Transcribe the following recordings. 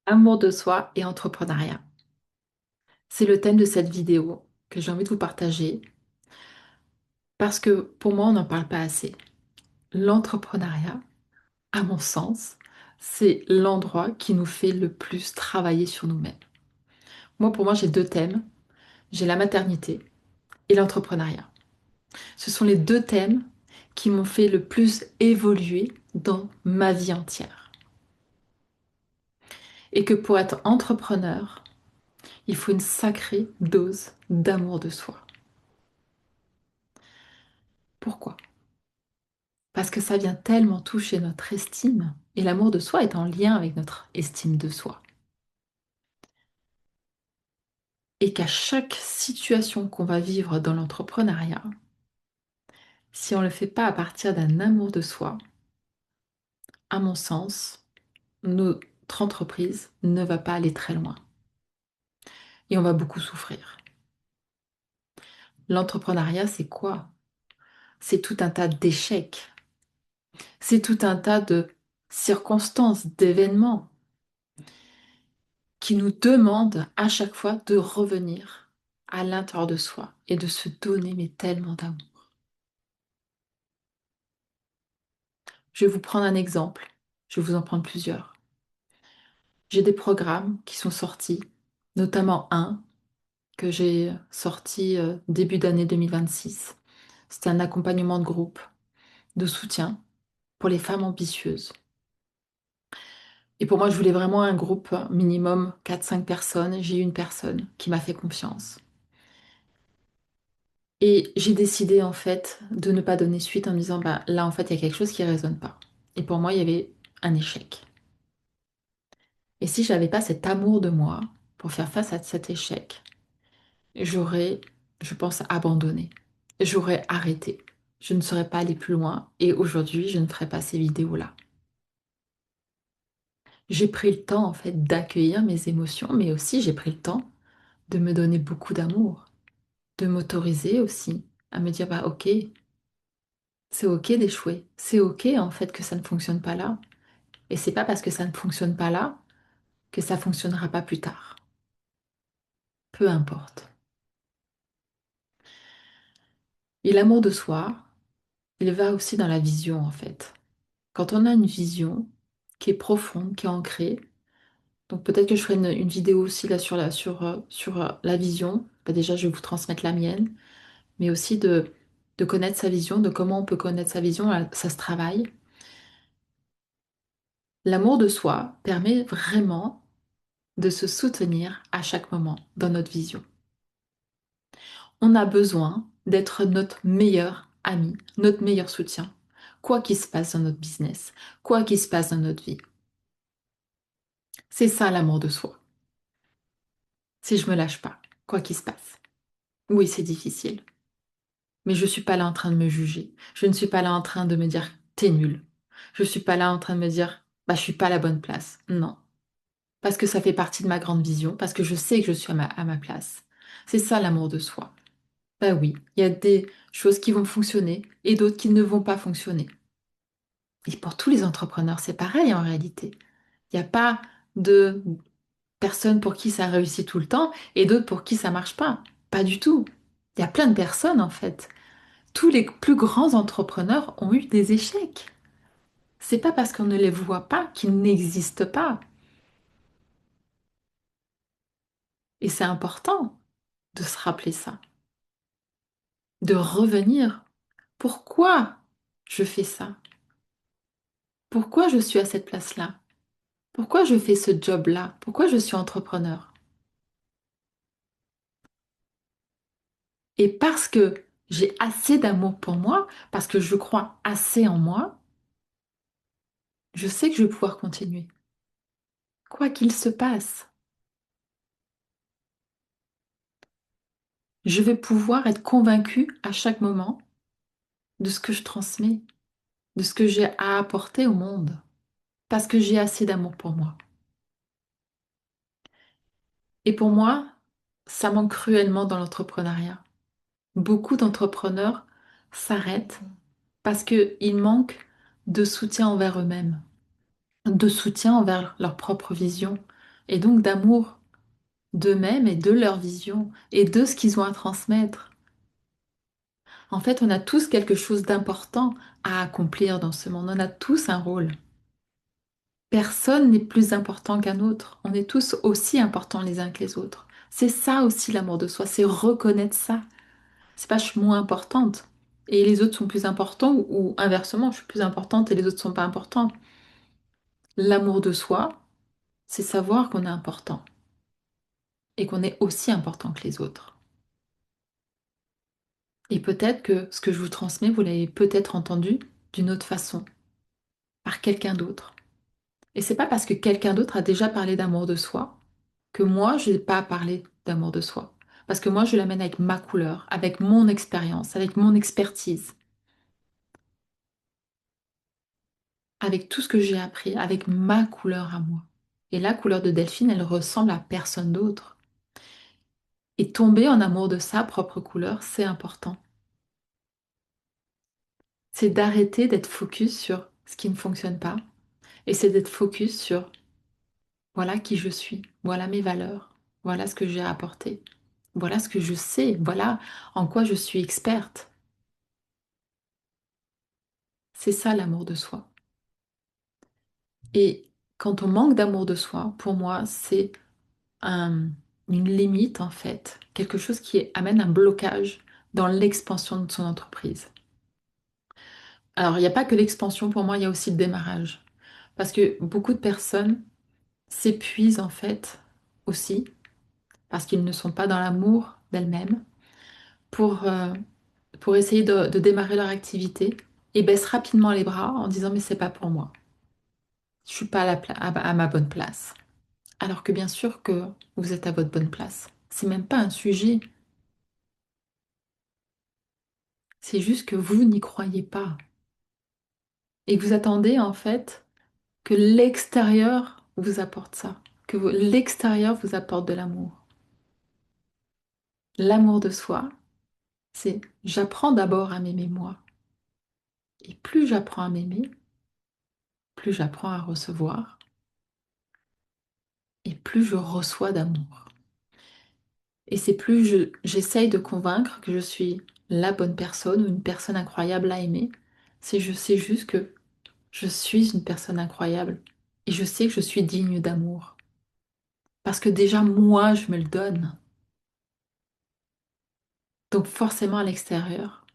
Amour de soi et entrepreneuriat. C'est le thème de cette vidéo que j'ai envie de vous partager parce que pour moi, on n'en parle pas assez. L'entrepreneuriat, à mon sens, c'est l'endroit qui nous fait le plus travailler sur nous-mêmes. Moi, pour moi, j'ai deux thèmes. J'ai la maternité et l'entrepreneuriat. Ce sont les deux thèmes qui m'ont fait le plus évoluer dans ma vie entière. Et que pour être entrepreneur, il faut une sacrée dose d'amour de soi. Pourquoi? Parce que ça vient tellement toucher notre estime, et l'amour de soi est en lien avec notre estime de soi. Et qu'à chaque situation qu'on va vivre dans l'entrepreneuriat, si on ne le fait pas à partir d'un amour de soi, à mon sens, notre entreprise ne va pas aller très loin. Et on va beaucoup souffrir. L'entrepreneuriat, c'est quoi? C'est tout un tas d'échecs. C'est tout un tas de circonstances, d'événements qui nous demande à chaque fois de revenir à l'intérieur de soi et de se donner mais tellement d'amour. Je vais vous prendre un exemple, je vais vous en prendre plusieurs. J'ai des programmes qui sont sortis, notamment un que j'ai sorti début d'année 2026. C'était un accompagnement de groupe, de soutien pour les femmes ambitieuses. Et pour moi, je voulais vraiment un groupe minimum 4-5 personnes. J'ai eu une personne qui m'a fait confiance. Et j'ai décidé en fait de ne pas donner suite en me disant bah là en fait il y a quelque chose qui ne résonne pas. Et pour moi il y avait un échec. Et si j'avais pas cet amour de moi pour faire face à cet échec, j'aurais, je pense, abandonné. J'aurais arrêté. Je ne serais pas allée plus loin et aujourd'hui je ne ferais pas ces vidéos-là. J'ai pris le temps en fait d'accueillir mes émotions, mais aussi j'ai pris le temps de me donner beaucoup d'amour, de m'autoriser aussi à me dire bah ok. C'est ok d'échouer. C'est ok en fait que ça ne fonctionne pas là. Et c'est pas parce que ça ne fonctionne pas là que ça fonctionnera pas plus tard. Peu importe. Et l'amour de soi, il va aussi dans la vision en fait. Quand on a une vision qui est profonde, qui est ancrée, donc peut-être que je ferai une vidéo aussi là sur la vision. Bah, déjà, je vais vous transmettre la mienne, mais aussi de connaître sa vision, de comment on peut connaître sa vision, ça se travaille. L'amour de soi permet vraiment de se soutenir à chaque moment dans notre vision. On a besoin d'être notre meilleur ami, notre meilleur soutien, quoi qu'il se passe dans notre business, quoi qu'il se passe dans notre vie. C'est ça l'amour de soi. Si je me lâche pas, quoi qu'il se passe. Oui, c'est difficile, mais je suis pas là en train de me juger. Je ne suis pas là en train de me dire t'es nul. Je suis pas là en train de me dire bah je suis pas à la bonne place. Non, parce que ça fait partie de ma grande vision, parce que je sais que je suis à ma place. C'est ça l'amour de soi. Bah oui, il y a des choses qui vont fonctionner et d'autres qui ne vont pas fonctionner. Et pour tous les entrepreneurs, c'est pareil en réalité. Il n'y a pas de personnes pour qui ça réussit tout le temps et d'autres pour qui ça marche pas. Pas du tout. Il y a plein de personnes en fait. Tous les plus grands entrepreneurs ont eu des échecs. C'est pas parce qu'on ne les voit pas qu'ils n'existent pas. Et c'est important de se rappeler ça, de revenir. Pourquoi je fais ça? Pourquoi je suis à cette place-là? Pourquoi je fais ce job-là? Pourquoi je suis entrepreneur? Et parce que j'ai assez d'amour pour moi, parce que je crois assez en moi, je sais que je vais pouvoir continuer. Quoi qu'il se passe, je vais pouvoir être convaincue à chaque moment de ce que je transmets, de ce que j'ai à apporter au monde, parce que j'ai assez d'amour pour moi. Et pour moi, ça manque cruellement dans l'entrepreneuriat. Beaucoup d'entrepreneurs s'arrêtent parce qu'ils manquent de soutien envers eux-mêmes, de soutien envers leur propre vision, et donc d'amour d'eux-mêmes et de leur vision et de ce qu'ils ont à transmettre. En fait, on a tous quelque chose d'important à accomplir dans ce monde. On a tous un rôle. Personne n'est plus important qu'un autre. On est tous aussi importants les uns que les autres. C'est ça aussi l'amour de soi, c'est reconnaître ça. C'est pas je suis moins importante et les autres sont plus importants ou inversement, je suis plus importante et les autres sont pas importants. L'amour de soi, c'est savoir qu'on est important et qu'on est aussi important que les autres. Et peut-être que ce que je vous transmets, vous l'avez peut-être entendu d'une autre façon, par quelqu'un d'autre. Et c'est pas parce que quelqu'un d'autre a déjà parlé d'amour de soi que moi, je n'ai pas parlé d'amour de soi. Parce que moi, je l'amène avec ma couleur, avec mon expérience, avec mon expertise, avec tout ce que j'ai appris, avec ma couleur à moi. Et la couleur de Delphine, elle ressemble à personne d'autre. Et tomber en amour de sa propre couleur, c'est important. C'est d'arrêter d'être focus sur ce qui ne fonctionne pas. Et c'est d'être focus sur voilà qui je suis, voilà mes valeurs, voilà ce que j'ai à apporter, voilà ce que je sais, voilà en quoi je suis experte. C'est ça l'amour de soi. Et quand on manque d'amour de soi, pour moi, c'est une limite en fait, quelque chose qui amène un blocage dans l'expansion de son entreprise. Alors, il n'y a pas que l'expansion, pour moi, il y a aussi le démarrage. Parce que beaucoup de personnes s'épuisent en fait aussi, parce qu'ils ne sont pas dans l'amour d'elles-mêmes, pour, euh, pour essayer de démarrer leur activité et baissent rapidement les bras en disant mais c'est pas pour moi, je suis pas à ma bonne place. Alors que bien sûr que vous êtes à votre bonne place. C'est même pas un sujet, c'est juste que vous n'y croyez pas et que vous attendez en fait que l'extérieur vous apporte ça, que l'extérieur vous apporte de l'amour. L'amour de soi, c'est j'apprends d'abord à m'aimer moi. Et plus j'apprends à m'aimer, plus j'apprends à recevoir et plus je reçois d'amour. Et c'est plus j'essaye de convaincre que je suis la bonne personne ou une personne incroyable à aimer. C'est je sais juste que je suis une personne incroyable et je sais que je suis digne d'amour. Parce que déjà moi, je me le donne. Donc forcément à l'extérieur,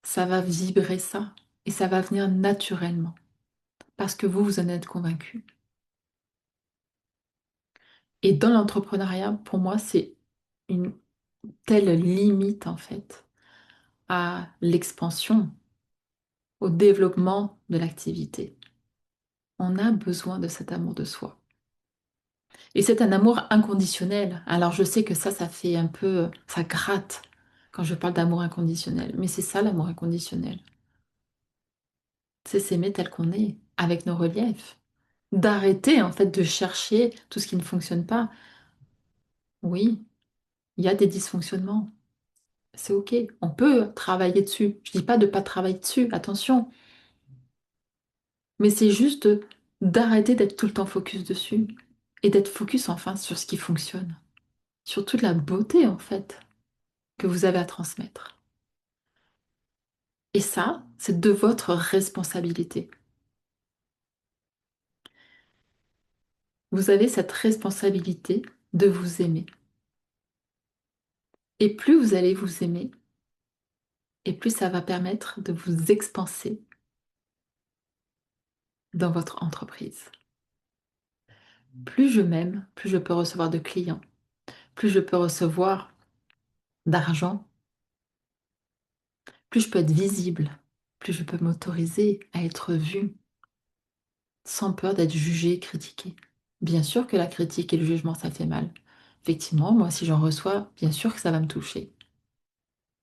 ça va vibrer ça et ça va venir naturellement parce que vous en êtes convaincu. Et dans l'entrepreneuriat, pour moi, c'est une telle limite en fait à l'expansion, au développement de l'activité. On a besoin de cet amour de soi. Et c'est un amour inconditionnel. Alors je sais que ça fait un peu, ça gratte quand je parle d'amour inconditionnel. Mais c'est ça l'amour inconditionnel. C'est s'aimer tel qu'on est, avec nos reliefs. D'arrêter en fait de chercher tout ce qui ne fonctionne pas. Oui, il y a des dysfonctionnements. C'est OK. On peut travailler dessus. Je dis pas de pas travailler dessus, attention. Mais c'est juste d'arrêter d'être tout le temps focus dessus et d'être focus enfin sur ce qui fonctionne, sur toute la beauté en fait que vous avez à transmettre. Et ça, c'est de votre responsabilité. Vous avez cette responsabilité de vous aimer. Et plus vous allez vous aimer, et plus ça va permettre de vous expanser dans votre entreprise. Plus je m'aime, plus je peux recevoir de clients, plus je peux recevoir d'argent, plus je peux être visible, plus je peux m'autoriser à être vue sans peur d'être jugée et critiquée. Bien sûr que la critique et le jugement, ça fait mal. Effectivement, moi, si j'en reçois, bien sûr que ça va me toucher.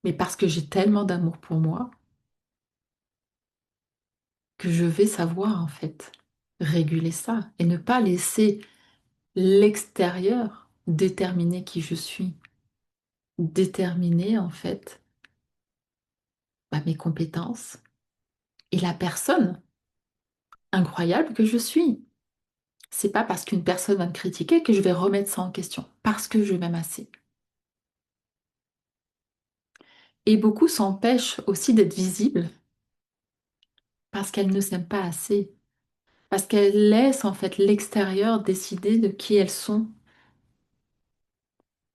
Mais parce que j'ai tellement d'amour pour moi que je vais savoir, en fait, réguler ça et ne pas laisser l'extérieur déterminer qui je suis, déterminer, en fait, mes compétences et la personne incroyable que je suis. C'est pas parce qu'une personne va me critiquer que je vais remettre ça en question, parce que je m'aime assez. Et beaucoup s'empêchent aussi d'être visibles parce qu'elles ne s'aiment pas assez, parce qu'elles laissent en fait l'extérieur décider de qui elles sont.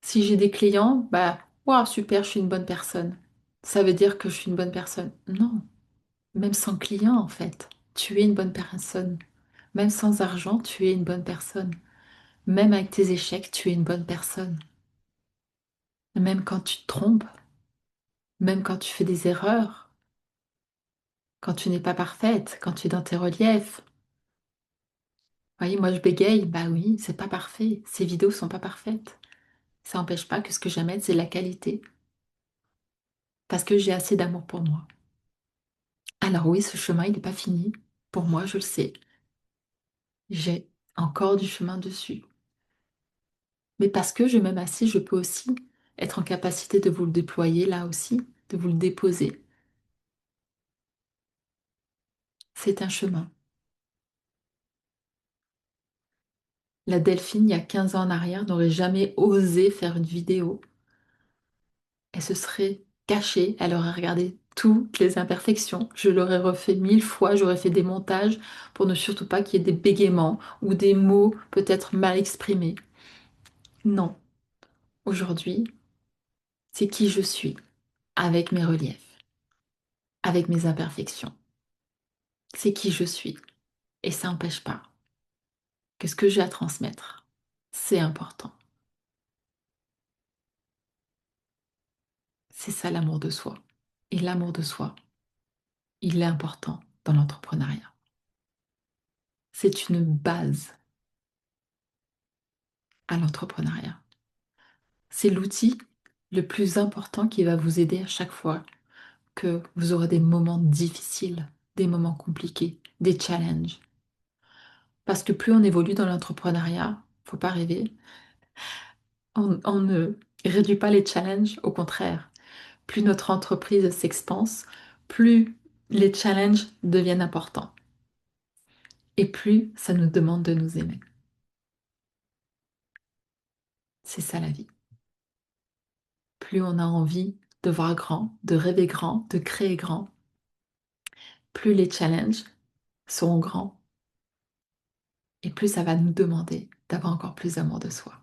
Si j'ai des clients, bah, waouh, super, je suis une bonne personne. Ça veut dire que je suis une bonne personne. Non, même sans clients en fait, tu es une bonne personne. Même sans argent, tu es une bonne personne. Même avec tes échecs, tu es une bonne personne. Même quand tu te trompes, même quand tu fais des erreurs, quand tu n'es pas parfaite, quand tu es dans tes reliefs. Vous voyez, moi je bégaye, bah oui, c'est pas parfait. Ces vidéos sont pas parfaites. Ça n'empêche pas que ce que j'aime, c'est la qualité. Parce que j'ai assez d'amour pour moi. Alors oui, ce chemin, il n'est pas fini. Pour moi, je le sais. J'ai encore du chemin dessus. Mais parce que je m'aime assez, je peux aussi être en capacité de vous le déployer là aussi, de vous le déposer. C'est un chemin. La Delphine, il y a 15 ans en arrière, n'aurait jamais osé faire une vidéo. Elle se serait cachée, elle aurait regardé toutes les imperfections. Je l'aurais refait 1000 fois, j'aurais fait des montages pour ne surtout pas qu'il y ait des bégaiements ou des mots peut-être mal exprimés. Non, aujourd'hui, c'est qui je suis, avec mes reliefs, avec mes imperfections. C'est qui je suis. Et ça n'empêche pas que ce que j'ai à transmettre, c'est important. C'est ça l'amour de soi. Et l'amour de soi, il est important dans l'entrepreneuriat. C'est une base à l'entrepreneuriat. C'est l'outil le plus important qui va vous aider à chaque fois que vous aurez des moments difficiles, des moments compliqués, des challenges. Parce que plus on évolue dans l'entrepreneuriat, faut pas rêver, on ne réduit pas les challenges, au contraire. Plus notre entreprise s'expanse, plus les challenges deviennent importants et plus ça nous demande de nous aimer. C'est ça la vie. Plus on a envie de voir grand, de rêver grand, de créer grand, plus les challenges seront grands et plus ça va nous demander d'avoir encore plus d'amour de soi.